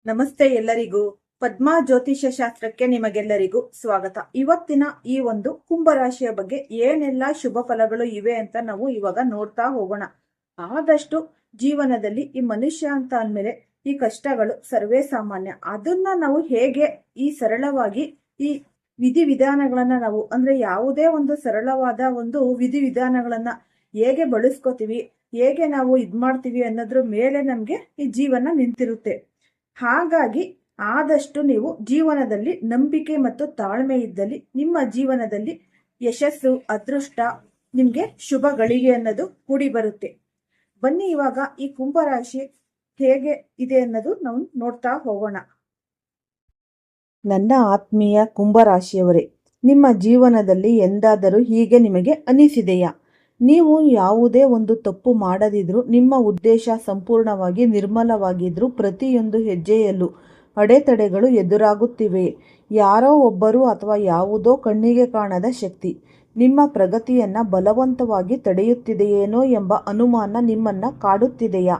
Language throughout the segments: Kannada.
ನಮಸ್ತೆ ಎಲ್ಲರಿಗೂ. ಪದ್ಮಾ ಜ್ಯೋತಿಷ್ಯ ಶಾಸ್ತ್ರಕ್ಕೆ ನಿಮಗೆಲ್ಲರಿಗೂ ಸ್ವಾಗತ. ಇವತ್ತಿನ ಈ ಒಂದು ಕುಂಭರಾಶಿಯ ಬಗ್ಗೆ ಏನೆಲ್ಲ ಶುಭ ಫಲಗಳು ಇವೆ ಅಂತ ನಾವು ಇವಾಗ ನೋಡ್ತಾ ಹೋಗೋಣ. ಆದಷ್ಟು ಜೀವನದಲ್ಲಿ ಈ ಮನುಷ್ಯ ಅಂತ ಅಂದ್ಮೇಲೆ ಈ ಕಷ್ಟಗಳು ಸರ್ವೇ ಸಾಮಾನ್ಯ. ಅದನ್ನ ನಾವು ಹೇಗೆ ಈ ಸರಳವಾಗಿ ಈ ವಿಧಿವಿಧಾನಗಳನ್ನ ನಾವು ಅಂದ್ರೆ ಯಾವುದೇ ಒಂದು ಸರಳವಾದ ಒಂದು ವಿಧಿವಿಧಾನಗಳನ್ನ ಹೇಗೆ ಬಳಸ್ಕೋತೀವಿ, ಹೇಗೆ ನಾವು ಮಾಡ್ತೀವಿ ಅನ್ನೋದ್ರ ಮೇಲೆ ನಮ್ಗೆ ಈ ಜೀವನ ನಿಂತಿರುತ್ತೆ. ಹಾಗಾಗಿ ಆದಷ್ಟು ನೀವು ಜೀವನದಲ್ಲಿ ನಂಬಿಕೆ ಮತ್ತು ತಾಳ್ಮೆ ಇದ್ದಲ್ಲಿ ನಿಮ್ಮ ಜೀವನದಲ್ಲಿ ಯಶಸ್ಸು, ಅದೃಷ್ಟ, ನಿಮ್ಗೆ ಶುಭ ಗಳಿಗೆ ಅನ್ನೋದು ಕೂಡಿ ಬರುತ್ತೆ. ಬನ್ನಿ ಇವಾಗ ಈ ಕುಂಭರಾಶಿ ಹೇಗೆ ಇದೆ ಅನ್ನೋದು ನಾವು ನೋಡ್ತಾ ಹೋಗೋಣ. ನನ್ನ ಆತ್ಮೀಯ ಕುಂಭರಾಶಿಯವರೇ, ನಿಮ್ಮ ಜೀವನದಲ್ಲಿ ಎಂದಾದರೂ ಹೀಗೆ ನಿಮಗೆ ಅನಿಸಿದೆಯಾ? ನೀವು ಯಾವುದೇ ಒಂದು ತಪ್ಪು ಮಾಡದಿದ್ರೂ ನಿಮ್ಮ ಉದ್ದೇಶ ಸಂಪೂರ್ಣವಾಗಿ ನಿರ್ಮಲವಾಗಿದ್ರೂ ಪ್ರತಿಯೊಂದು ಹೆಜ್ಜೆಯಲ್ಲೂ ಅಡೆತಡೆಗಳು ಎದುರಾಗುತ್ತಿವೆ. ಯಾರೋ ಒಬ್ಬರು ಅಥವಾ ಯಾವುದೋ ಕಣ್ಣಿಗೆ ಕಾಣದ ಶಕ್ತಿ ನಿಮ್ಮ ಪ್ರಗತಿಯನ್ನ ಬಲವಂತವಾಗಿ ತಡೆಯುತ್ತಿದೆಯೇನೋ ಎಂಬ ಅನುಮಾನ ನಿಮ್ಮನ್ನ ಕಾಡುತ್ತಿದೆಯಾ?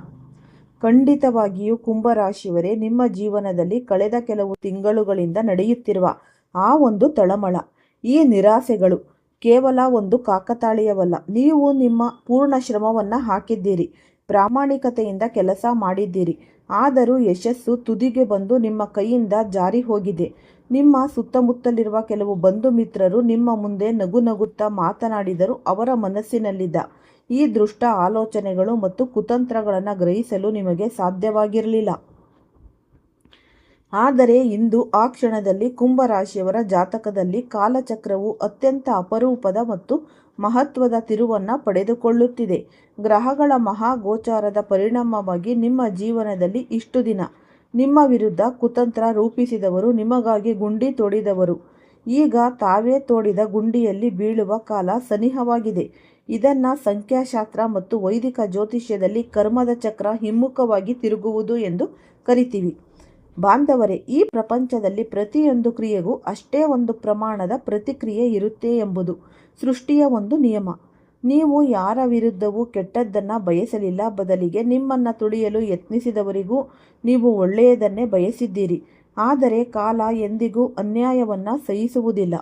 ಖಂಡಿತವಾಗಿಯೂ ಕುಂಭರಾಶಿಯವರೇ, ನಿಮ್ಮ ಜೀವನದಲ್ಲಿ ಕಳೆದ ಕೆಲವು ತಿಂಗಳುಗಳಿಂದ ನಡೆಯುತ್ತಿರುವ ಆ ಒಂದು ತಳಮಳ, ಈ ನಿರಾಸೆಗಳು ಕೇವಲ ಒಂದು ಕಾಕತಾಳೀಯವಲ್ಲ. ನೀವು ನಿಮ್ಮ ಪೂರ್ಣ ಶ್ರಮವನ್ನು ಹಾಕಿದ್ದೀರಿ, ಪ್ರಾಮಾಣಿಕತೆಯಿಂದ ಕೆಲಸ ಮಾಡಿದ್ದೀರಿ. ಆದರೂ ಯಶಸ್ಸು ತುದಿಗೆ ಬಂದು ನಿಮ್ಮ ಕೈಯಿಂದ ಜಾರಿ ಹೋಗಿದೆ. ನಿಮ್ಮ ಸುತ್ತಮುತ್ತಲಿರುವ ಕೆಲವು ಬಂಧು ಮಿತ್ರರು ನಿಮ್ಮ ಮುಂದೆ ನಗು ನಗುತ್ತಾ ಮಾತನಾಡಿದರೂ ಅವರ ಮನಸ್ಸಿನಲ್ಲಿದ್ದ ಈ ದುಷ್ಟ ಆಲೋಚನೆಗಳು ಮತ್ತು ಕುತಂತ್ರಗಳನ್ನು ಗ್ರಹಿಸಲು ನಿಮಗೆ ಸಾಧ್ಯವಾಗಿರಲಿಲ್ಲ. ಆದರೆ ಇಂದು ಆ ಕ್ಷಣದಲ್ಲಿ ಕುಂಭರಾಶಿಯವರ ಜಾತಕದಲ್ಲಿ ಕಾಲಚಕ್ರವು ಅತ್ಯಂತ ಅಪರೂಪದ ಮತ್ತು ಮಹತ್ವದ ತಿರುವನ್ನು ಪಡೆದುಕೊಳ್ಳುತ್ತಿದೆ. ಗ್ರಹಗಳ ಮಹಾಗೋಚಾರದ ಪರಿಣಾಮವಾಗಿ ನಿಮ್ಮ ಜೀವನದಲ್ಲಿ ಇಷ್ಟು ದಿನ ನಿಮ್ಮ ವಿರುದ್ಧ ಕುತಂತ್ರ ರೂಪಿಸಿದವರು, ನಿಮಗಾಗಿ ಗುಂಡಿ ತೋಡಿದವರು ಈಗ ತಾವೇ ತೋಡಿದ ಗುಂಡಿಯಲ್ಲಿ ಬೀಳುವ ಕಾಲ ಸನಿಹವಾಗಿದೆ. ಇದನ್ನ ಸಂಖ್ಯಾಶಾಸ್ತ್ರ ಮತ್ತು ವೈದಿಕ ಜ್ಯೋತಿಷ್ಯದಲ್ಲಿ ಕರ್ಮದ ಚಕ್ರ ಹಿಮ್ಮುಖವಾಗಿ ತಿರುಗುವುದು ಎಂದು ಕರಿತೀವಿ. ಬಾಂಧವರೇ, ಈ ಪ್ರಪಂಚದಲ್ಲಿ ಪ್ರತಿಯೊಂದು ಕ್ರಿಯೆಗೂ ಅಷ್ಟೇ ಒಂದು ಪ್ರಮಾಣದ ಪ್ರತಿಕ್ರಿಯೆ ಇರುತ್ತೆ ಎಂಬುದು ಸೃಷ್ಟಿಯ ಒಂದು ನಿಯಮ. ನೀವು ಯಾರ ವಿರುದ್ಧವೂ ಕೆಟ್ಟದ್ದನ್ನು ಬಯಸಲಿಲ್ಲ, ಬದಲಿಗೆ ನಿಮ್ಮನ್ನು ತುಳಿಯಲು ಯತ್ನಿಸಿದವರಿಗೂ ನೀವು ಒಳ್ಳೆಯದನ್ನೇ ಬಯಸಿದ್ದೀರಿ. ಆದರೆ ಕಾಲ ಎಂದಿಗೂ ಅನ್ಯಾಯವನ್ನು ಸಹಿಸುವುದಿಲ್ಲ.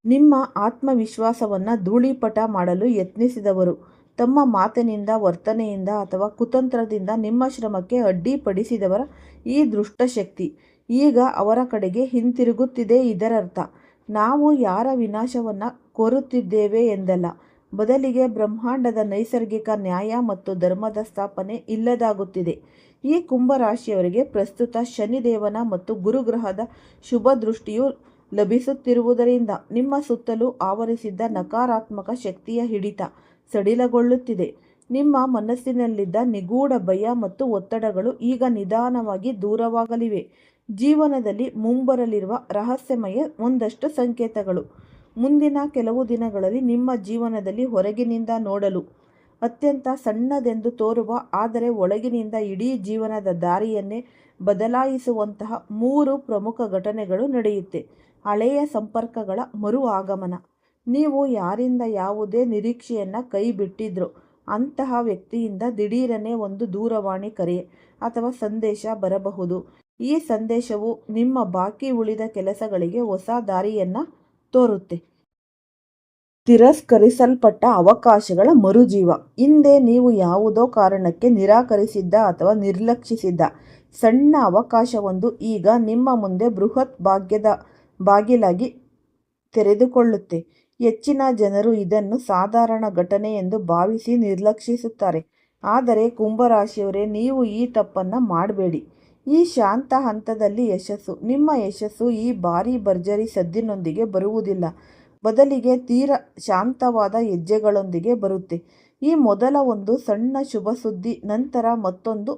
ನಿಮ್ಮ ಆತ್ಮವಿಶ್ವಾಸವನ್ನು ಧೂಳೀಪಟ ಮಾಡಲು ಯತ್ನಿಸಿದವರು, ತಮ್ಮ ಮಾತಿನಿಂದ, ವರ್ತನೆಯಿಂದ ಅಥವಾ ಕುತಂತ್ರದಿಂದ ನಿಮ್ಮ ಶ್ರಮಕ್ಕೆ ಅಡ್ಡಿಪಡಿಸಿದವರ ಈ ದುಷ್ಟಶಕ್ತಿ ಈಗ ಅವರ ಕಡೆಗೆ ಹಿಂತಿರುಗುತ್ತಿದೆ. ಇದರರ್ಥ ನಾವು ಯಾರ ವಿನಾಶವನ್ನು ಕೋರುತ್ತಿದ್ದೇವೆ ಎಂದಲ್ಲ, ಬದಲಿಗೆ ಬ್ರಹ್ಮಾಂಡದ ನೈಸರ್ಗಿಕ ನ್ಯಾಯ ಮತ್ತು ಧರ್ಮದ ಸ್ಥಾಪನೆ ಇಲ್ಲದಾಗುತ್ತಿದೆ. ಈ ಕುಂಭರಾಶಿಯವರಿಗೆ ಪ್ರಸ್ತುತ ಶನಿದೇವನ ಮತ್ತು ಗುರುಗ್ರಹದ ಶುಭ ದೃಷ್ಟಿಯು ಲಭಿಸುತ್ತಿರುವುದರಿಂದ ನಿಮ್ಮ ಸುತ್ತಲೂ ಆವರಿಸಿದ್ದ ನಕಾರಾತ್ಮಕ ಶಕ್ತಿಯ ಹಿಡಿತ ಸಡಿಲಗೊಳ್ಳುತ್ತಿದೆ. ನಿಮ್ಮ ಮನಸ್ಸಿನಲ್ಲಿದ್ದ ನಿಗೂಢ ಭಯ ಮತ್ತು ಒತ್ತಡಗಳು ಈಗ ನಿಧಾನವಾಗಿ ದೂರವಾಗಲಿವೆ. ಜೀವನದಲ್ಲಿ ಮುಂಬರಲಿರುವ ರಹಸ್ಯಮಯ ಒಂದಷ್ಟು ಸಂಕೇತಗಳು ಮುಂದಿನ ಕೆಲವು ದಿನಗಳಲ್ಲಿ ನಿಮ್ಮ ಜೀವನದಲ್ಲಿ ಹೊರಗಿನಿಂದ ನೋಡಲು ಅತ್ಯಂತ ಸಣ್ಣದೆಂದು ತೋರುವ, ಆದರೆ ಒಳಗಿನಿಂದ ಇಡೀ ಜೀವನದ ದಾರಿಯನ್ನೇ ಬದಲಾಯಿಸುವಂತಹ 3 ಪ್ರಮುಖ ಘಟನೆಗಳು ನಡೆಯುತ್ತೆ. ಹಳೆಯ ಸಂಪರ್ಕಗಳ ಮರು ಆಗಮನ. ನೀವು ಯಾರಿಂದ ಯಾವುದೇ ನಿರೀಕ್ಷೆಯನ್ನು ಕೈ ಬಿಟ್ಟಿದ್ರೋ ಅಂತಹ ವ್ಯಕ್ತಿಯಿಂದ ದಿಢೀರನೆ ಒಂದು ದೂರವಾಣಿ ಕರೆ ಅಥವಾ ಸಂದೇಶ ಬರಬಹುದು. ಈ ಸಂದೇಶವು ನಿಮ್ಮ ಬಾಕಿ ಉಳಿದ ಕೆಲಸಗಳಿಗೆ ಹೊಸ ದಾರಿಯನ್ನು ತೋರುತ್ತೆ. ತಿರಸ್ಕರಿಸಲ್ಪಟ್ಟ ಅವಕಾಶಗಳ ಮರುಜೀವ. ಹಿಂದೆ ನೀವು ಯಾವುದೋ ಕಾರಣಕ್ಕೆ ನಿರಾಕರಿಸಿದ್ದ ಅಥವಾ ನಿರ್ಲಕ್ಷಿಸಿದ್ದ ಸಣ್ಣ ಅವಕಾಶವೊಂದು ಈಗ ನಿಮ್ಮ ಮುಂದೆ ಬೃಹತ್ ಭಾಗ್ಯದ ಬಾಗಿಲಾಗಿ ತೆರೆದುಕೊಳ್ಳುತ್ತೆ. ಹೆಚ್ಚಿನ ಜನರು ಇದನ್ನು ಸಾಧಾರಣ ಘಟನೆ ಎಂದು ಭಾವಿಸಿ ನಿರ್ಲಕ್ಷಿಸುತ್ತಾರೆ. ಆದರೆ ಕುಂಭರಾಶಿಯವರೇ, ನೀವು ಈ ತಪ್ಪನ್ನು ಮಾಡಬೇಡಿ. ಈ ಶಾಂತ ಹಂತದಲ್ಲಿ ಯಶಸ್ಸು, ನಿಮ್ಮ ಯಶಸ್ಸು ಈ ಭಾರಿ ಭರ್ಜರಿ ಸದ್ದಿನೊಂದಿಗೆ ಬರುವುದಿಲ್ಲ, ಬದಲಿಗೆ ತೀರಾ ಶಾಂತವಾದ ಹೆಜ್ಜೆಗಳೊಂದಿಗೆ ಬರುತ್ತೆ. ಈ ಮೊದಲ ಒಂದು ಸಣ್ಣ ಶುಭ ಸುದ್ದಿ ನಂತರ ಮತ್ತೊಂದು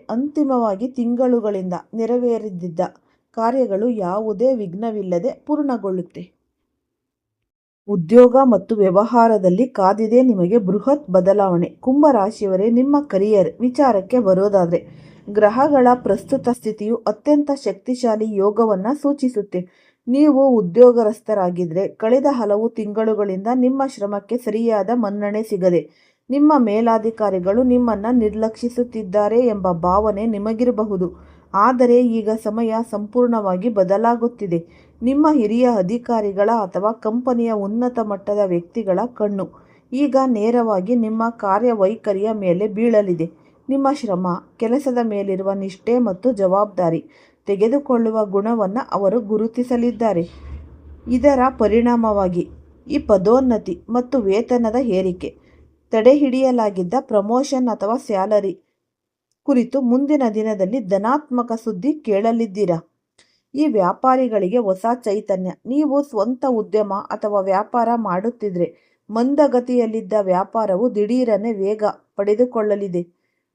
ಅಂತಿಮವಾಗಿ ತಿಂಗಳುಗಳಿಂದ ನೆರವೇರಿದ್ದ ಕಾರ್ಯಗಳು ಯಾವುದೇ ವಿಘ್ನವಿಲ್ಲದೆ ಪೂರ್ಣಗೊಳ್ಳುತ್ತೆ. ಉದ್ಯೋಗ ಮತ್ತು ವ್ಯವಹಾರದಲ್ಲಿ ಕಾದಿದೆ ನಿಮಗೆ ಬೃಹತ್ ಬದಲಾವಣೆ. ಕುಂಭರಾಶಿಯವರೇ, ನಿಮ್ಮ ಕರಿಯರ್ ವಿಚಾರಕ್ಕೆ ಬರೋದಾದರೆ ಗ್ರಹಗಳ ಪ್ರಸ್ತುತ ಸ್ಥಿತಿಯು ಅತ್ಯಂತ ಶಕ್ತಿಶಾಲಿ ಯೋಗವನ್ನು ಸೂಚಿಸುತ್ತೆ. ನೀವು ಉದ್ಯೋಗಸ್ಥರಾಗಿದ್ದರೆ ಕಳೆದ ಹಲವು ತಿಂಗಳುಗಳಿಂದ ನಿಮ್ಮ ಶ್ರಮಕ್ಕೆ ಸರಿಯಾದ ಮನ್ನಣೆ ಸಿಗದೆ ನಿಮ್ಮ ಮೇಲಾಧಿಕಾರಿಗಳು ನಿಮ್ಮನ್ನು ನಿರ್ಲಕ್ಷಿಸುತ್ತಿದ್ದಾರೆ ಎಂಬ ಭಾವನೆ ನಿಮಗಿರಬಹುದು. ಆದರೆ ಈಗ ಸಮಯ ಸಂಪೂರ್ಣವಾಗಿ ಬದಲಾಗುತ್ತಿದೆ. ನಿಮ್ಮ ಹಿರಿಯ ಅಧಿಕಾರಿಗಳ ಅಥವಾ ಕಂಪನಿಯ ಉನ್ನತ ಮಟ್ಟದ ವ್ಯಕ್ತಿಗಳ ಕಣ್ಣು ಈಗ ನೇರವಾಗಿ ನಿಮ್ಮ ಕಾರ್ಯವೈಖರಿಯ ಮೇಲೆ ಬೀಳಲಿದೆ. ನಿಮ್ಮ ಶ್ರಮ, ಕೆಲಸದ ಮೇಲಿರುವ ನಿಷ್ಠೆ ಮತ್ತು ಜವಾಬ್ದಾರಿ ತೆಗೆದುಕೊಳ್ಳುವ ಗುಣವನ್ನು ಅವರು ಗುರುತಿಸಲಿದ್ದಾರೆ. ಇದರ ಪರಿಣಾಮವಾಗಿ ಈ ಪದೋನ್ನತಿ ಮತ್ತು ವೇತನದ ಏರಿಕೆ, ತಡೆಹಿಡಿಯಲಾಗಿದ್ದ ಪ್ರಮೋಷನ್ ಅಥವಾ ಸ್ಯಾಲರಿ ಕುರಿತು ಮುಂದಿನ ದಿನದಲ್ಲಿ ಧನಾತ್ಮಕ ಸುದ್ದಿ ಕೇಳಲಿದ್ದೀರಾ. ಈ ವ್ಯಾಪಾರಿಗಳಿಗೆ ಹೊಸ ಚೈತನ್ಯ. ನೀವು ಸ್ವಂತ ಉದ್ಯಮ ಅಥವಾ ವ್ಯಾಪಾರ ಮಾಡುತ್ತಿದ್ರೆ ಮಂದಗತಿಯಲ್ಲಿದ್ದ ವ್ಯಾಪಾರವು ದಿಢೀರನೆ ವೇಗ ಪಡೆದುಕೊಳ್ಳಲಿದೆ.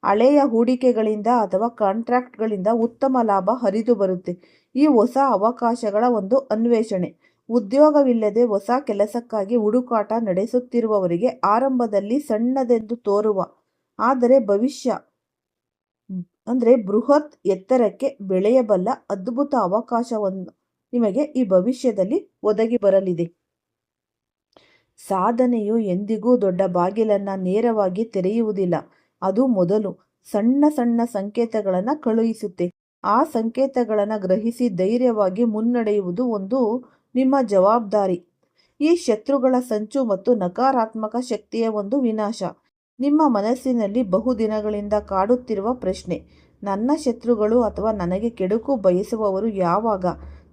ಹಳೆಯ ಹೂಡಿಕೆಗಳಿಂದ ಅಥವಾ ಕಾಂಟ್ರಾಕ್ಟ್ಗಳಿಂದ ಉತ್ತಮ ಲಾಭ ಹರಿದು ಬರುತ್ತೆ. ಈ ಹೊಸ ಅವಕಾಶಗಳ ಒಂದು ಅನ್ವೇಷಣೆ. ಉದ್ಯೋಗವಿಲ್ಲದೆ ಹೊಸ ಕೆಲಸಕ್ಕಾಗಿ ಹುಡುಕಾಟ ನಡೆಸುತ್ತಿರುವವರಿಗೆ ಆರಂಭದಲ್ಲಿ ಸಣ್ಣದೆಂದು ತೋರುವ ಆದರೆ ಭವಿಷ್ಯ ಬೃಹತ್ ಎತ್ತರಕ್ಕೆ ಬೆಳೆಯಬಲ್ಲ ಅದ್ಭುತ ಅವಕಾಶವನ್ನು ನಿಮಗೆ ಈ ಭವಿಷ್ಯದಲ್ಲಿ ಒದಗಿ ಬರಲಿದೆ. ಸಾಧನೆಯು ಎಂದಿಗೂ ದೊಡ್ಡ ಬಾಗಿಲನ್ನು ನೇರವಾಗಿ ತೆರೆಯುವುದಿಲ್ಲ. ಅದು ಮೊದಲು ಸಣ್ಣ ಸಣ್ಣ ಸಂಕೇತಗಳನ್ನು ಕಳುಹಿಸುತ್ತೆ. ಆ ಸಂಕೇತಗಳನ್ನು ಗ್ರಹಿಸಿ ಧೈರ್ಯವಾಗಿ ಮುನ್ನಡೆಯುವುದು ಒಂದು ನಿಮ್ಮ ಜವಾಬ್ದಾರಿ. ಈ ಶತ್ರುಗಳ ಸಂಚು ಮತ್ತು ನಕಾರಾತ್ಮಕ ಶಕ್ತಿಯ ಒಂದು ವಿನಾಶ. ನಿಮ್ಮ ಮನಸ್ಸಿನಲ್ಲಿ ಬಹುದಿನಗಳಿಂದ ಕಾಡುತ್ತಿರುವ ಪ್ರಶ್ನೆ, ನನ್ನ ಶತ್ರುಗಳು ಅಥವಾ ನನಗೆ ಕೆಡುಕು ಬಯಸುವವರು ಯಾವಾಗ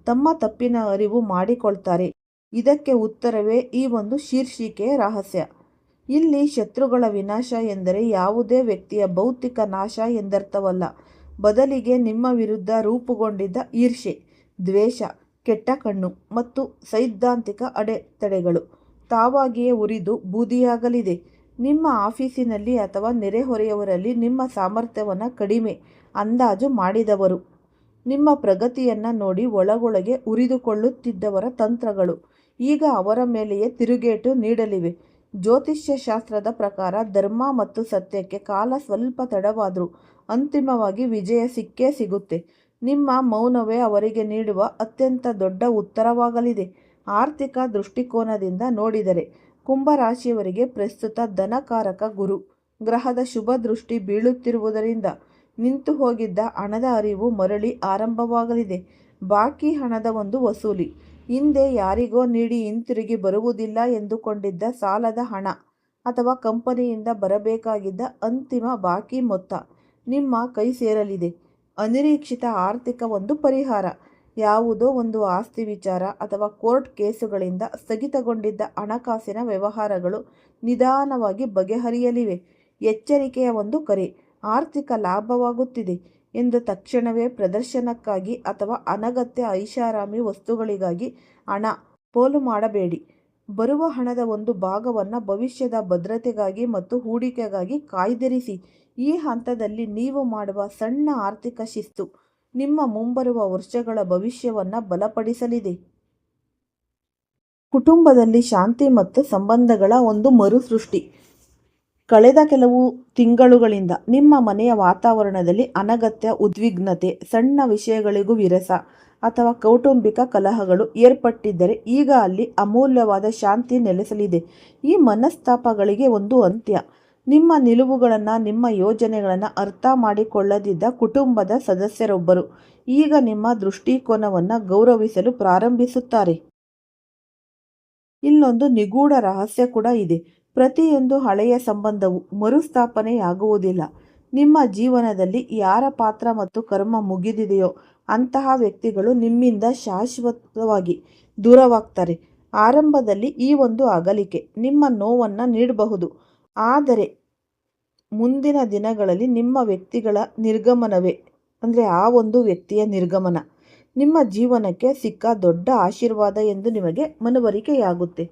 ತಮ್ಮ ತಪ್ಪಿನ ಅರಿವು ಮಾಡಿಕೊಳ್ತಾರೆ? ಇದಕ್ಕೆ ಉತ್ತರವೇ ಈ ಒಂದು ಶೀರ್ಷಿಕೆಯ ರಹಸ್ಯ. ಇಲ್ಲಿ ಶತ್ರುಗಳ ವಿನಾಶ ಎಂದರೆ ಯಾವುದೇ ವ್ಯಕ್ತಿಯ ಭೌತಿಕ ನಾಶ ಎಂದರ್ಥವಲ್ಲ. ಬದಲಿಗೆ ನಿಮ್ಮ ವಿರುದ್ಧ ರೂಪುಗೊಂಡಿದ್ದ ಈರ್ಷೆ, ದ್ವೇಷ, ಕೆಟ್ಟ ಕಣ್ಣು ಮತ್ತು ಸೈದ್ಧಾಂತಿಕ ಅಡೆತಡೆಗಳು ತಾವಾಗಿಯೇ ಉರಿದು ಬೂದಿಯಾಗಲಿದೆ. ನಿಮ್ಮ ಆಫೀಸಿನಲ್ಲಿ ಅಥವಾ ನೆರೆಹೊರೆಯವರಲ್ಲಿ ನಿಮ್ಮ ಸಾಮರ್ಥ್ಯವನ್ನು ಕಡಿಮೆ ಅಂದಾಜು ಮಾಡಿದವರು, ನಿಮ್ಮ ಪ್ರಗತಿಯನ್ನು ನೋಡಿ ಒಳಗೊಳಗೆ ಉರಿದುಕೊಳ್ಳುತ್ತಿದ್ದವರ ತಂತ್ರಗಳು ಈಗ ಅವರ ಮೇಲೆಯೇ ತಿರುಗೇಟು ನೀಡಲಿವೆ. ಜ್ಯೋತಿಷ್ಯ ಶಾಸ್ತ್ರದ ಪ್ರಕಾರ ಧರ್ಮ ಮತ್ತು ಸತ್ಯಕ್ಕೆ ಕಾಲ ಸ್ವಲ್ಪ ತಡವಾದರೂ ಅಂತಿಮವಾಗಿ ವಿಜಯ ಸಿಕ್ಕೇ ಸಿಗುತ್ತೆ. ನಿಮ್ಮ ಮೌನವೇ ಅವರಿಗೆ ನೀಡುವ ಅತ್ಯಂತ ದೊಡ್ಡ ಉತ್ತರವಾಗಲಿದೆ. ಆರ್ಥಿಕ ದೃಷ್ಟಿಕೋನದಿಂದ ನೋಡಿದರೆ ಕುಂಭರಾಶಿಯವರಿಗೆ ಪ್ರಸ್ತುತ ಧನಕಾರಕ ಗುರು ಗ್ರಹದ ಶುಭ ದೃಷ್ಟಿ ಬೀಳುತ್ತಿರುವುದರಿಂದ ನಿಂತು ಹೋಗಿದ್ದ ಹಣದ ಹರಿವು ಮರಳಿ ಆರಂಭವಾಗಲಿದೆ. ಬಾಕಿ ಹಣದ ಒಂದು ವಸೂಲಿ, ಹಿಂದೆ ಯಾರಿಗೋ ನೀಡಿ ಹಿಂತಿರುಗಿ ಬರುವುದಿಲ್ಲ ಎಂದುಕೊಂಡಿದ್ದ ಸಾಲದ ಹಣ ಅಥವಾ ಕಂಪನಿಯಿಂದ ಬರಬೇಕಾಗಿದ್ದ ಅಂತಿಮ ಬಾಕಿ ಮೊತ್ತ ನಿಮ್ಮ ಕೈ ಸೇರಲಿದೆ. ಅನಿರೀಕ್ಷಿತ ಆರ್ಥಿಕ ಒಂದು ಪರಿಹಾರ, ಯಾವುದೋ ಒಂದು ಆಸ್ತಿ ವಿಚಾರ ಅಥವಾ ಕೋರ್ಟ್ ಕೇಸುಗಳಿಂದ ಸ್ಥಗಿತಗೊಂಡಿದ್ದ ಹಣಕಾಸಿನ ವ್ಯವಹಾರಗಳು ನಿಧಾನವಾಗಿ ಬಗೆಹರಿಯಲಿವೆ. ಎಚ್ಚರಿಕೆಯ ಒಂದು ಕರೆ, ಆರ್ಥಿಕ ಲಾಭವಾಗುತ್ತಿದೆ ಎಂದು ತಕ್ಷಣವೇ ಪ್ರದರ್ಶನಕ್ಕಾಗಿ ಅಥವಾ ಅನಗತ್ಯ ಐಷಾರಾಮಿ ವಸ್ತುಗಳಿಗಾಗಿ ಹಣ ಪೋಲು ಮಾಡಬೇಡಿ. ಬರುವ ಹಣದ ಒಂದು ಭಾಗವನ್ನು ಭವಿಷ್ಯದ ಭದ್ರತೆಗಾಗಿ ಮತ್ತು ಹೂಡಿಕೆಗಾಗಿ ಕಾಯ್ದಿರಿಸಿ. ಈ ಹಂತದಲ್ಲಿ ನೀವು ಮಾಡುವ ಸಣ್ಣ ಆರ್ಥಿಕ ಶಿಸ್ತು ನಿಮ್ಮ ಮುಂಬರುವ ವರ್ಷಗಳ ಭವಿಷ್ಯವನ್ನು ಬಲಪಡಿಸಲಿದೆ. ಕುಟುಂಬದಲ್ಲಿ ಶಾಂತಿ ಮತ್ತು ಸಂಬಂಧಗಳ ಒಂದು ಮರುಸೃಷ್ಟಿ. ಕಳೆದ ಕೆಲವು ತಿಂಗಳುಗಳಿಂದ ನಿಮ್ಮ ಮನೆಯ ವಾತಾವರಣದಲ್ಲಿ ಅನಗತ್ಯ ಉದ್ವಿಗ್ನತೆ, ಸಣ್ಣ ವಿಷಯಗಳಿಗೂ ವಿರಸ ಅಥವಾ ಕೌಟುಂಬಿಕ ಕಲಹಗಳು ಏರ್ಪಟ್ಟಿದ್ದರೆ ಈಗ ಅಲ್ಲಿ ಅಮೂಲ್ಯವಾದ ಶಾಂತಿ ನೆಲೆಸಲಿದೆ. ಈ ಮನಸ್ತಾಪಗಳಿಗೆ ಒಂದು ಅಂತ್ಯ. ನಿಮ್ಮ ನಿಲುವುಗಳನ್ನು, ನಿಮ್ಮ ಯೋಜನೆಗಳನ್ನು ಅರ್ಥ ಮಾಡಿಕೊಳ್ಳದಿದ್ದ ಕುಟುಂಬದ ಸದಸ್ಯರೊಬ್ಬರು ಈಗ ನಿಮ್ಮ ದೃಷ್ಟಿಕೋನವನ್ನು ಗೌರವಿಸಲು ಪ್ರಾರಂಭಿಸುತ್ತಾರೆ. ಇಲ್ಲೊಂದು ನಿಗೂಢ ರಹಸ್ಯ ಕೂಡ ಇದೆ. ಪ್ರತಿಯೊಂದು ಹಳೆಯ ಸಂಬಂಧವು ಮರುಸ್ಥಾಪನೆಯಾಗುವುದಿಲ್ಲ. ನಿಮ್ಮ ಜೀವನದಲ್ಲಿ ಯಾರ ಪಾತ್ರ ಮತ್ತು ಕರ್ಮ ಮುಗಿದಿದೆಯೋ ಅಂತಹ ವ್ಯಕ್ತಿಗಳು ನಿಮ್ಮಿಂದ ಶಾಶ್ವತವಾಗಿ ದೂರವಾಗ್ತಾರೆ. ಆರಂಭದಲ್ಲಿ ಈ ಒಂದು ಅಗಲಿಕೆ ನಿಮ್ಮ ನೋವನ್ನು ನೀಡಬಹುದು, ಆದರೆ ಮುಂದಿನ ದಿನಗಳಲ್ಲಿ ನಿಮ್ಮ ವ್ಯಕ್ತಿಗಳ ನಿರ್ಗಮನವೇ ಆ ಒಂದು ವ್ಯಕ್ತಿಯ ನಿರ್ಗಮನ ನಿಮ್ಮ ಜೀವನಕ್ಕೆ ಸಿಕ್ಕ ದೊಡ್ಡ ಆಶೀರ್ವಾದ ಎಂದು ನಿಮಗೆ ಮನವರಿಕೆಯಾಗುತ್ತೆ.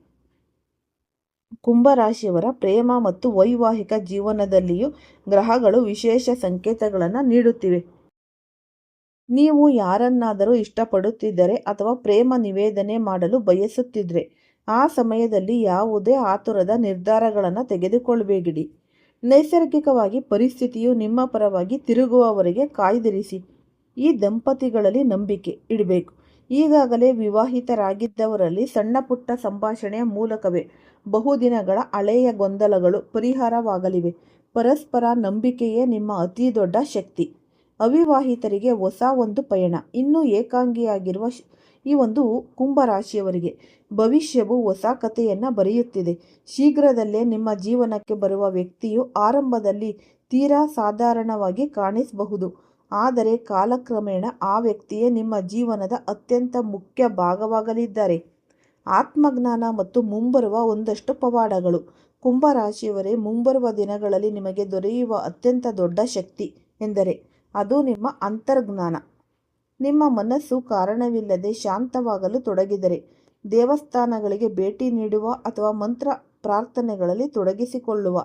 ಕುಂಭರಾಶಿಯವರ ಪ್ರೇಮ ಮತ್ತು ವೈವಾಹಿಕ ಜೀವನದಲ್ಲಿಯೂ ಗ್ರಹಗಳು ವಿಶೇಷ ಸಂಕೇತಗಳನ್ನು ನೀಡುತ್ತಿವೆ. ನೀವು ಯಾರನ್ನಾದರೂ ಇಷ್ಟಪಡುತ್ತಿದ್ದರೆ ಅಥವಾ ಪ್ರೇಮ ನಿವೇದನೆ ಮಾಡಲು ಬಯಸುತ್ತಿದ್ದರೆ ಆ ಸಮಯದಲ್ಲಿ ಯಾವುದೇ ಆತುರದ ನಿರ್ಧಾರಗಳನ್ನು ತೆಗೆದುಕೊಳ್ಳಬೇಡಿ. ನೈಸರ್ಗಿಕವಾಗಿ ಪರಿಸ್ಥಿತಿಯು ನಿಮ್ಮ ಪರವಾಗಿ ತಿರುಗುವವರೆಗೆ ಕಾಯ್ದಿರಿಸಿ. ಈ ದಂಪತಿಗಳಲ್ಲಿ ನಂಬಿಕೆ ಇಡಬೇಕು. ಈಗಾಗಲೇ ವಿವಾಹಿತರಾಗಿದ್ದವರಲ್ಲಿ ಸಣ್ಣ ಪುಟ್ಟ ಸಂಭಾಷಣೆಯ ಮೂಲಕವೇ ಬಹುದಿನಗಳ ಹಳೆಯ ಗೊಂದಲಗಳು ಪರಿಹಾರವಾಗಲಿವೆ. ಪರಸ್ಪರ ನಂಬಿಕೆಯೇ ನಿಮ್ಮ ಅತಿ ದೊಡ್ಡ ಶಕ್ತಿ. ಅವಿವಾಹಿತರಿಗೆ ಹೊಸ ಒಂದು ಪಯಣ. ಇನ್ನೂ ಏಕಾಂಗಿಯಾಗಿರುವ ಈ ಒಂದು ಕುಂಭರಾಶಿಯವರಿಗೆ ಭವಿಷ್ಯವು ಹೊಸ ಕಥೆಯನ್ನು ಬರೆಯುತ್ತಿದೆ. ಶೀಘ್ರದಲ್ಲೇ ನಿಮ್ಮ ಜೀವನಕ್ಕೆ ಬರುವ ವ್ಯಕ್ತಿಯು ಆರಂಭದಲ್ಲಿ ತೀರಾ ಸಾಧಾರಣವಾಗಿ ಕಾಣಿಸಬಹುದು, ಆದರೆ ಕಾಲಕ್ರಮೇಣ ಆ ವ್ಯಕ್ತಿಯೇ ನಿಮ್ಮ ಜೀವನದ ಅತ್ಯಂತ ಮುಖ್ಯ ಭಾಗವಾಗಲಿದ್ದಾರೆ. ಆತ್ಮಜ್ಞಾನ ಮತ್ತು ಮುಂಬರುವ ಒಂದಷ್ಟು ಪವಾಡಗಳು. ಕುಂಭರಾಶಿಯವರೇ, ಮುಂಬರುವ ದಿನಗಳಲ್ಲಿ ನಿಮಗೆ ದೊರೆಯುವ ಅತ್ಯಂತ ದೊಡ್ಡ ಶಕ್ತಿ ಎಂದರೆ ಅದು ನಿಮ್ಮ ಅಂತರ್ಜ್ಞಾನ. ನಿಮ್ಮ ಮನಸ್ಸು ಕಾರಣವಿಲ್ಲದೆ ಶಾಂತವಾಗಲು ತೊಡಗಿದರೆ, ದೇವಸ್ಥಾನಗಳಿಗೆ ಭೇಟಿ ನೀಡುವ ಅಥವಾ ಮಂತ್ರ ಪ್ರಾರ್ಥನೆಗಳಲ್ಲಿ ತೊಡಗಿಸಿಕೊಳ್ಳುವ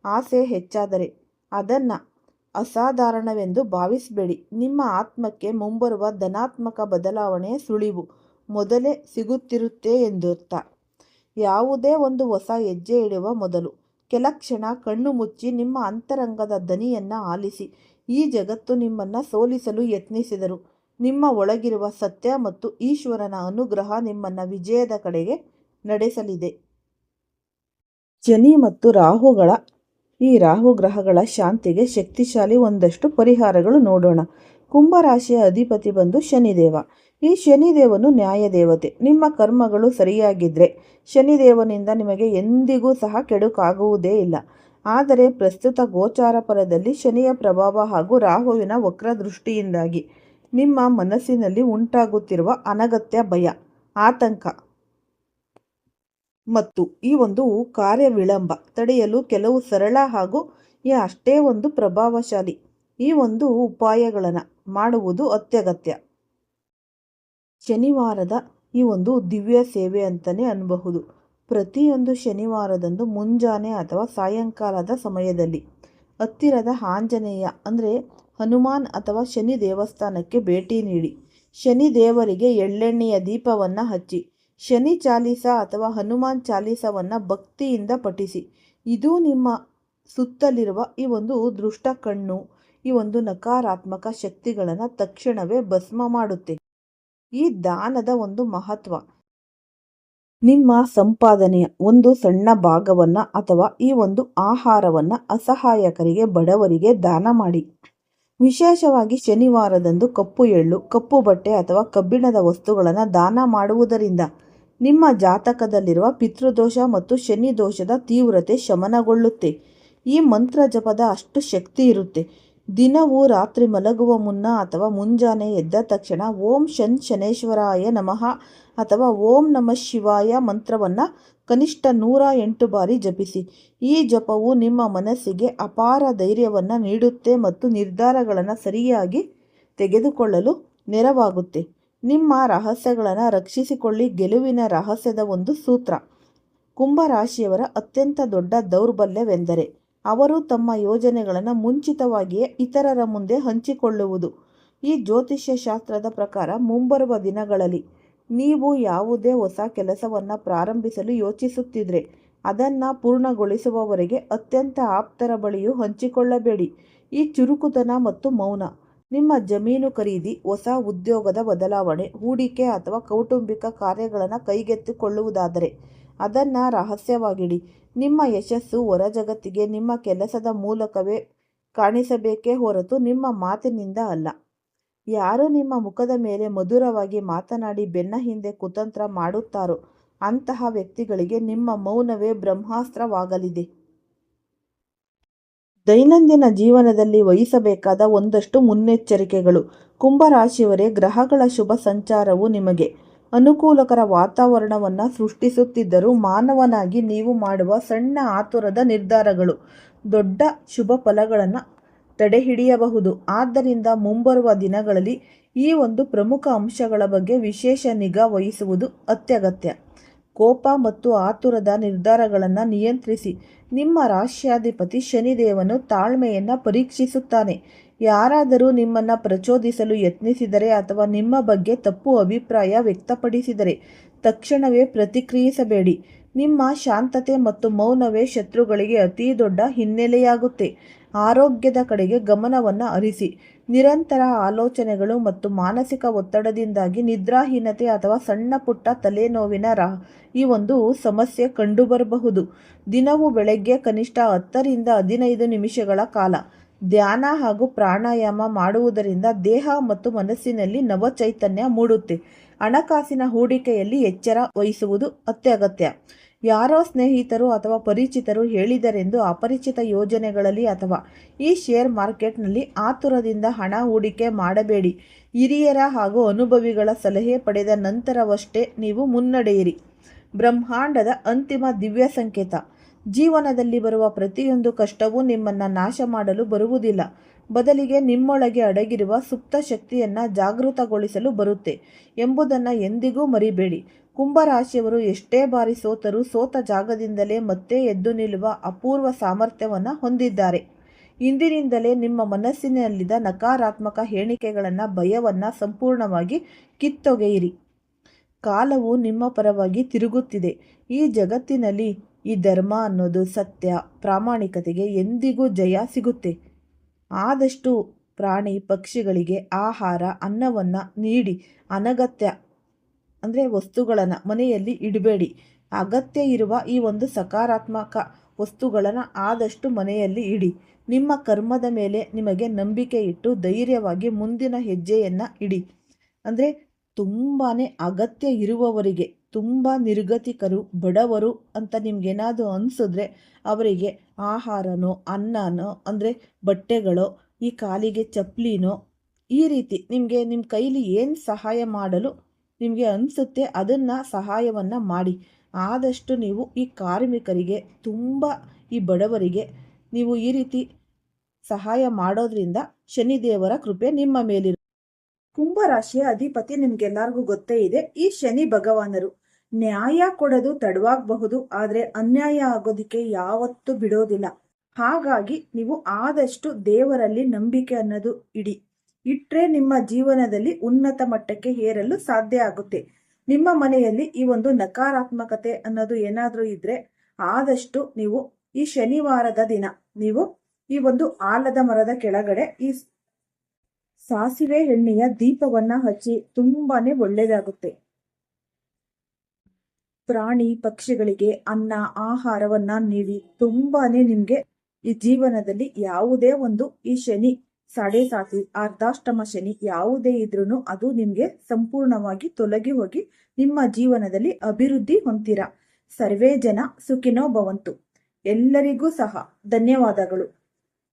ಆಸೆ ಹೆಚ್ಚಾದರೆ ಅದನ್ನು ಅಸಾಧಾರಣವೆಂದು ಭಾವಿಸಬೇಡಿ. ನಿಮ್ಮ ಆತ್ಮಕ್ಕೆ ಮುಂಬರುವ ಧನಾತ್ಮಕ ಬದಲಾವಣೆಯ ಸುಳಿವು ಮೊದಲೇ ಸಿಗುತ್ತಿರುತ್ತೆ ಎಂದರ್ಥ. ಯಾವುದೇ ಒಂದು ಹೊಸ ಹೆಜ್ಜೆ ಇಡುವ ಮೊದಲು ಕೆಲ ಕ್ಷಣ ಕಣ್ಣು ಮುಚ್ಚಿ ನಿಮ್ಮ ಅಂತರಂಗದ ದನಿಯನ್ನು ಆಲಿಸಿ. ಈ ಜಗತ್ತು ನಿಮ್ಮನ್ನು ಸೋಲಿಸಲು ಯತ್ನಿಸಿದರು ನಿಮ್ಮ ಒಳಗಿರುವ ಸತ್ಯ ಮತ್ತು ಈಶ್ವರನ ಅನುಗ್ರಹ ನಿಮ್ಮನ್ನು ವಿಜಯದ ಕಡೆಗೆ ನಡೆಸಲಿದೆ. ಶನಿ ಮತ್ತು ರಾಹುಗಳ ಈ ರಾಹುಗ್ರಹಗಳ ಶಾಂತಿಗೆ ಶಕ್ತಿಶಾಲಿ ಒಂದಷ್ಟು ಪರಿಹಾರಗಳು ನೋಡೋಣ. ಕುಂಭರಾಶಿಯ ಅಧಿಪತಿ ಬಂದು ಶನಿದೇವ. ಈ ಶನಿದೇವನು ನ್ಯಾಯದೇವತೆ. ನಿಮ್ಮ ಕರ್ಮಗಳು ಸರಿಯಾಗಿದ್ದರೆ ಶನಿದೇವನಿಂದ ನಿಮಗೆ ಎಂದಿಗೂ ಸಹ ಕೆಡುಕಾಗುವುದೇ ಇಲ್ಲ. ಆದರೆ ಪ್ರಸ್ತುತ ಗೋಚಾರ ಫಲದಲ್ಲಿ ಶನಿಯ ಪ್ರಭಾವ ಹಾಗೂ ರಾಹುವಿನ ವಕ್ರದೃಷ್ಟಿಯಿಂದಾಗಿ ನಿಮ್ಮ ಮನಸ್ಸಿನಲ್ಲಿ ಉಂಟಾಗುತ್ತಿರುವ ಅನಗತ್ಯ ಭಯ, ಆತಂಕ ಮತ್ತು ಈ ಒಂದು ಕಾರ್ಯ ವಿಳಂಬ ತಡೆಯಲು ಕೆಲವು ಸರಳ ಹಾಗೂ ಅಷ್ಟೇ ಒಂದು ಪ್ರಭಾವಶಾಲಿ ಈ ಒಂದು ಉಪಾಯಗಳನ್ನು ಮಾಡುವುದು ಅತ್ಯಗತ್ಯ. ಶನಿವಾರದ ಈ ಒಂದು ದಿವ್ಯ ಸೇವೆ ಅಂತಲೇ ಅನ್ನಬಹುದು. ಪ್ರತಿಯೊಂದು ಶನಿವಾರದಂದು ಮುಂಜಾನೆ ಅಥವಾ ಸಾಯಂಕಾಲದ ಸಮಯದಲ್ಲಿ ಹತ್ತಿರದ ಆಂಜನೇಯ ಅಂದರೆ ಹನುಮಾನ್ ಅಥವಾ ಶನಿ ದೇವಸ್ಥಾನಕ್ಕೆ ಭೇಟಿ ನೀಡಿ. ಶನಿ ದೇವರಿಗೆ ಎಳ್ಳೆಣ್ಣೆಯ ದೀಪವನ್ನು ಹಚ್ಚಿ ಶನಿ ಚಾಲೀಸ ಅಥವಾ ಹನುಮಾನ್ ಚಾಲೀಸವನ್ನು ಭಕ್ತಿಯಿಂದ ಪಠಿಸಿ. ಇದು ನಿಮ್ಮ ಸುತ್ತಲಿರುವ ಈ ಒಂದು ದುಷ್ಟ ಕಣ್ಣು, ಈ ಒಂದು ನಕಾರಾತ್ಮಕ ಶಕ್ತಿಗಳನ್ನು ತಕ್ಷಣವೇ ಭಸ್ಮ ಮಾಡುತ್ತೆ. ಈ ದಾನದ ಒಂದು ಮಹತ್ವ, ನಿಮ್ಮ ಸಂಪಾದನೆಯ ಒಂದು ಸಣ್ಣ ಭಾಗವನ್ನು ಅಥವಾ ಈ ಒಂದು ಆಹಾರವನ್ನು ಅಸಹಾಯಕರಿಗೆ, ಬಡವರಿಗೆ ದಾನ ಮಾಡಿ. ವಿಶೇಷವಾಗಿ ಶನಿವಾರದಂದು ಕಪ್ಪು ಎಳ್ಳು, ಕಪ್ಪು ಬಟ್ಟೆ ಅಥವಾ ಕಬ್ಬಿಣದ ವಸ್ತುಗಳನ್ನು ದಾನ ಮಾಡುವುದರಿಂದ ನಿಮ್ಮ ಜಾತಕದಲ್ಲಿರುವ ಪಿತೃದೋಷ ಮತ್ತು ಶನಿ ದೋಷದ ತೀವ್ರತೆ ಶಮನಗೊಳ್ಳುತ್ತೆ. ಈ ಮಂತ್ರ ಜಪದ ಅಷ್ಟು ಶಕ್ತಿ ಇರುತ್ತೆ. ದಿನವೂ ರಾತ್ರಿ ಮಲಗುವ ಮುನ್ನ ಅಥವಾ ಮುಂಜಾನೆ ಎದ್ದ ತಕ್ಷಣ ಓಂ ಶನೇಶ್ವರಾಯ ನಮಃ ಅಥವಾ ಓಂ ನಮಃ ಶಿವಾಯ ಮಂತ್ರವನ್ನು ಕನಿಷ್ಠ 108 ಬಾರಿ ಜಪಿಸಿ. ಈ ಜಪವು ನಿಮ್ಮ ಮನಸ್ಸಿಗೆ ಅಪಾರ ಧೈರ್ಯವನ್ನು ನೀಡುತ್ತೆ ಮತ್ತು ನಿರ್ಧಾರಗಳನ್ನು ಸರಿಯಾಗಿ ತೆಗೆದುಕೊಳ್ಳಲು ನೆರವಾಗುತ್ತೆ. ನಿಮ್ಮ ರಹಸ್ಯಗಳನ್ನು ರಕ್ಷಿಸಿಕೊಳ್ಳಿ. ಗೆಲುವಿನ ರಹಸ್ಯದ ಒಂದು ಸೂತ್ರ. ಕುಂಭರಾಶಿಯವರ ಅತ್ಯಂತ ದೊಡ್ಡ ದೌರ್ಬಲ್ಯವೆಂದರೆ ಅವರು ತಮ್ಮ ಯೋಜನೆಗಳನ್ನು ಮುಂಚಿತವಾಗಿಯೇ ಇತರರ ಮುಂದೆ ಹಂಚಿಕೊಳ್ಳುವುದು. ಈ ಜ್ಯೋತಿಷ್ಯ ಶಾಸ್ತ್ರದ ಪ್ರಕಾರ ಮುಂಬರುವ ದಿನಗಳಲ್ಲಿ ನೀವು ಯಾವುದೇ ಹೊಸ ಕೆಲಸವನ್ನು ಪ್ರಾರಂಭಿಸಲು ಯೋಚಿಸುತ್ತಿದ್ರೆ ಅದನ್ನು ಪೂರ್ಣಗೊಳಿಸುವವರೆಗೆ ಅತ್ಯಂತ ಆಪ್ತರ ಬಳಿಯೂ ಹಂಚಿಕೊಳ್ಳಬೇಡಿ. ಈ ಚುರುಕುತನ ಮತ್ತು ಮೌನ ನಿಮ್ಮ ಜಮೀನು ಖರೀದಿ, ಹೊಸ ಉದ್ಯೋಗದ ಬದಲಾವಣೆ, ಹೂಡಿಕೆ ಅಥವಾ ಕೌಟುಂಬಿಕ ಕಾರ್ಯಗಳನ್ನು ಕೈಗೆತ್ತಿಕೊಳ್ಳುವುದಾದರೆ ಅದನ್ನು ರಹಸ್ಯವಾಗಿಡಿ. ನಿಮ್ಮ ಯಶಸ್ಸು ಹೊರ ಜಗತ್ತಿಗೆ ನಿಮ್ಮ ಕೆಲಸದ ಮೂಲಕವೇ ಕಾಣಿಸಬೇಕೇ ಹೊರತು ನಿಮ್ಮ ಮಾತಿನಿಂದ ಅಲ್ಲ. ಯಾರು ನಿಮ್ಮ ಮುಖದ ಮೇಲೆ ಮಧುರವಾಗಿ ಮಾತನಾಡಿ ಬೆನ್ನ ಹಿಂದೆ ಕುತಂತ್ರ ಮಾಡುತ್ತಾರೋ ಅಂತಹ ವ್ಯಕ್ತಿಗಳಿಗೆ ನಿಮ್ಮ ಮೌನವೇ ಬ್ರಹ್ಮಾಸ್ತ್ರವಾಗಲಿದೆ. ದೈನಂದಿನ ಜೀವನದಲ್ಲಿ ವಹಿಸಬೇಕಾದ ಒಂದಷ್ಟು ಮುನ್ನೆಚ್ಚರಿಕೆಗಳು. ಕುಂಭರಾಶಿಯವರೇ, ಗ್ರಹಗಳ ಶುಭ ಸಂಚಾರವು ನಿಮಗೆ ಅನುಕೂಲಕರ ವಾತಾವರಣವನ್ನು ಸೃಷ್ಟಿಸುತ್ತಿದ್ದರೂ ಮಾನವನಾಗಿ ನೀವು ಮಾಡುವ ಸಣ್ಣ ಆತುರದ ನಿರ್ಧಾರಗಳು ದೊಡ್ಡ ಶುಭ ಫಲಗಳನ್ನು ತಡೆಹಿಡಿಯಬಹುದು. ಆದ್ದರಿಂದ ಮುಂಬರುವ ದಿನಗಳಲ್ಲಿ ಈ ಒಂದು ಪ್ರಮುಖ ಅಂಶಗಳ ಬಗ್ಗೆ ವಿಶೇಷ ನಿಗಾ ವಹಿಸುವುದು ಅತ್ಯಗತ್ಯ. ಕೋಪ ಮತ್ತು ಆತುರದ ನಿರ್ಧಾರಗಳನ್ನು ನಿಯಂತ್ರಿಸಿ. ನಿಮ್ಮ ರಾಶ್ಯಾಧಿಪತಿ ಶನಿದೇವನು ತಾಳ್ಮೆಯನ್ನು ಪರೀಕ್ಷಿಸುತ್ತಾನೆ. ಯಾರಾದರೂ ನಿಮ್ಮನ್ನು ಪ್ರಚೋದಿಸಲು ಯತ್ನಿಸಿದರೆ ಅಥವಾ ನಿಮ್ಮ ಬಗ್ಗೆ ತಪ್ಪು ಅಭಿಪ್ರಾಯ ವ್ಯಕ್ತಪಡಿಸಿದರೆ ತಕ್ಷಣವೇ ಪ್ರತಿಕ್ರಿಯಿಸಬೇಡಿ. ನಿಮ್ಮ ಶಾಂತತೆ ಮತ್ತು ಮೌನವೇ ಶತ್ರುಗಳಿಗೆ ಅತಿ ದೊಡ್ಡ ಹಿನ್ನೆಲೆಯಾಗುತ್ತೆ. ಆರೋಗ್ಯದ ಕಡೆಗೆ ಗಮನವನ್ನು ಹರಿಸಿ. ನಿರಂತರ ಆಲೋಚನೆಗಳು ಮತ್ತು ಮಾನಸಿಕ ಒತ್ತಡದಿಂದಾಗಿ ನಿದ್ರಾಹೀನತೆ ಅಥವಾ ಸಣ್ಣ ಪುಟ್ಟ ತಲೆನೋವಿನ ಈ ಒಂದು ಸಮಸ್ಯೆ ಕಂಡುಬರಬಹುದು. ದಿನವೂ ಬೆಳಗ್ಗೆ ಕನಿಷ್ಠ 10ರಿಂದ 15 ನಿಮಿಷಗಳ ಕಾಲ ಧ್ಯಾನ ಹಾಗೂ ಪ್ರಾಣಾಯಾಮ ಮಾಡುವುದರಿಂದ ದೇಹ ಮತ್ತು ಮನಸ್ಸಿನಲ್ಲಿ ನವಚೈತನ್ಯ ಮೂಡುತ್ತೆ. ಹಣಕಾಸಿನ ಹೂಡಿಕೆಯಲ್ಲಿ ಎಚ್ಚರ ವಹಿಸುವುದು ಅತ್ಯಗತ್ಯ. ಯಾರೋ ಸ್ನೇಹಿತರು ಅಥವಾ ಪರಿಚಿತರು ಹೇಳಿದರೆಂದು ಅಪರಿಚಿತ ಯೋಜನೆಗಳಲ್ಲಿ ಅಥವಾ ಈ ಶೇರ್ ಮಾರ್ಕೆಟ್ನಲ್ಲಿ ಆತುರದಿಂದ ಹಣ ಹೂಡಿಕೆ ಮಾಡಬೇಡಿ. ಹಿರಿಯರ ಹಾಗೂ ಅನುಭವಿಗಳ ಸಲಹೆ ಪಡೆದ ನಂತರವಷ್ಟೇ ನೀವು ಮುನ್ನಡೆಯಿರಿ. ಬ್ರಹ್ಮಾಂಡದ ಅಂತಿಮ ದಿವ್ಯ ಸಂಕೇತ. ಜೀವನದಲ್ಲಿ ಬರುವ ಪ್ರತಿಯೊಂದು ಕಷ್ಟವೂ ನಿಮ್ಮನ್ನು ನಾಶ ಮಾಡಲು ಬರುವುದಿಲ್ಲ, ಬದಲಿಗೆ ನಿಮ್ಮೊಳಗೆ ಅಡಗಿರುವ ಸುಪ್ತ ಶಕ್ತಿಯನ್ನು ಜಾಗೃತಗೊಳಿಸಲು ಬರುತ್ತೆ ಎಂಬುದನ್ನು ಎಂದಿಗೂ ಮರಿಬೇಡಿ. ಕುಂಭರಾಶಿಯವರು ಎಷ್ಟೇ ಬಾರಿ ಸೋತರೂ ಸೋತ ಜಾಗದಿಂದಲೇ ಮತ್ತೆ ಎದ್ದು ನಿಲ್ಲುವ ಅಪೂರ್ವ ಸಾಮರ್ಥ್ಯವನ್ನು ಹೊಂದಿದ್ದಾರೆ. ಇಂದಿನಿಂದಲೇ ನಿಮ್ಮ ಮನಸ್ಸಿನಲ್ಲಿದ್ದ ನಕಾರಾತ್ಮಕ ಹೇಳಿಕೆಗಳನ್ನು, ಭಯವನ್ನು ಸಂಪೂರ್ಣವಾಗಿ ಕಿತ್ತೊಗೆಯಿರಿ. ಕಾಲವು ನಿಮ್ಮ ಪರವಾಗಿ ತಿರುಗುತ್ತಿದೆ. ಈ ಜಗತ್ತಿನಲ್ಲಿ ಈ ಧರ್ಮ ಅನ್ನೋದು, ಸತ್ಯ, ಪ್ರಾಮಾಣಿಕತೆಗೆ ಎಂದಿಗೂ ಜಯ ಸಿಗುತ್ತೆ. ಆದಷ್ಟು ಪ್ರಾಣಿ ಪಕ್ಷಿಗಳಿಗೆ ಆಹಾರ, ಅನ್ನವನ್ನು ನೀಡಿ. ಅನಗತ್ಯ ವಸ್ತುಗಳನ್ನು ಮನೆಯಲ್ಲಿ ಇಡಬೇಡಿ. ಅಗತ್ಯ ಇರುವ ಈ ಒಂದು ಸಕಾರಾತ್ಮಕ ವಸ್ತುಗಳನ್ನು ಆದಷ್ಟು ಮನೆಯಲ್ಲಿ ಇಡಿ. ನಿಮ್ಮ ಕರ್ಮದ ಮೇಲೆ ನಿಮಗೆ ನಂಬಿಕೆ ಇಟ್ಟು ಧೈರ್ಯವಾಗಿ ಮುಂದಿನ ಹೆಜ್ಜೆಯನ್ನು ಇಡಿ. ತುಂಬಾ ಅಗತ್ಯ ಇರುವವರಿಗೆ, ತುಂಬ ನಿರ್ಗತಿಕರು, ಬಡವರು ಅಂತ ನಿಮ್ಗೇನಾದರೂ ಅನಿಸಿದ್ರೆ ಅವರಿಗೆ ಆಹಾರನೋ, ಅನ್ನನೋ, ಬಟ್ಟೆಗಳೋ, ಈ ಕಾಲಿಗೆ ಚಪ್ಪಲಿನೋ, ಈ ರೀತಿ ನಿಮ್ಮ ಕೈಲಿ ಏನು ಸಹಾಯ ಮಾಡಲು ನಿಮಗೆ ಅನಿಸುತ್ತೆ ಅದನ್ನು ಸಹಾಯವನ್ನು ಮಾಡಿ. ಆದಷ್ಟು ನೀವು ಈ ಕಾರ್ಮಿಕರಿಗೆ, ತುಂಬ ಈ ಬಡವರಿಗೆ ನೀವು ಈ ರೀತಿ ಸಹಾಯ ಮಾಡೋದ್ರಿಂದ ಶನಿದೇವರ ಕೃಪೆ ನಿಮ್ಮ ಮೇಲಿರುತ್ತೆ. ಕುಂಭರಾಶಿಯ ಅಧಿಪತಿ ನಿಮ್ಗೆಲ್ಲರಿಗೂ ಗೊತ್ತೇ ಇದೆ, ಈ ಶನಿ ಭಗವಾನರು. ನ್ಯಾಯ ಕೊಡೋದು ತಡವಾಗಬಹುದು, ಆದರೆ ಅನ್ಯಾಯ ಆಗೋದಕ್ಕೆ ಯಾವತ್ತೂ ಬಿಡೋದಿಲ್ಲ. ಹಾಗಾಗಿ ನೀವು ಆದಷ್ಟು ದೇವರಲ್ಲಿ ನಂಬಿಕೆ ಅನ್ನೋದು ಇಟ್ಟರೆ ನಿಮ್ಮ ಜೀವನದಲ್ಲಿ ಉನ್ನತ ಮಟ್ಟಕ್ಕೆ ಏರಲು ಸಾಧ್ಯ ಆಗುತ್ತೆ. ನಿಮ್ಮ ಮನೆಯಲ್ಲಿ ಈ ಒಂದು ನಕಾರಾತ್ಮಕತೆ ಅನ್ನೋದು ಏನಾದರೂ ಇದ್ರೆ ಆದಷ್ಟು ನೀವು ಈ ಶನಿವಾರದ ದಿನ ನೀವು ಈ ಒಂದು ಆಲದ ಮರದ ಕೆಳಗಡೆ ಈ ಸಾಸಿವೆ ಎಣ್ಣೆಯ ದೀಪವನ್ನ ಹಚ್ಚಿ ತುಂಬಾನೇ ಒಳ್ಳೆಯದಾಗುತ್ತೆ. ಪ್ರಾಣಿ ಪಕ್ಷಿಗಳಿಗೆ ಅನ್ನ, ಆಹಾರವನ್ನ ನೀಡಿ. ತುಂಬಾನೇ ನಿಮ್ಗೆ ಈ ಜೀವನದಲ್ಲಿ ಯಾವುದೇ ಒಂದು ಈ ಶನಿ ಸಾತಿ ಅರ್ಧಾಷ್ಟಮ ಶನಿ ಯಾವುದೇ ಇದ್ರೂ ಅದು ನಿಮ್ಗೆ ಸಂಪೂರ್ಣವಾಗಿ ತೊಲಗಿ ಹೋಗಿ ನಿಮ್ಮ ಜೀವನದಲ್ಲಿ ಅಭಿವೃದ್ಧಿ ಹೊಂದ್ತೀರಾ. ಸರ್ವೇ ಜನ ಸುಖಿನೋ ಭವಂತು. ಎಲ್ಲರಿಗೂ ಸಹ ಧನ್ಯವಾದಗಳು.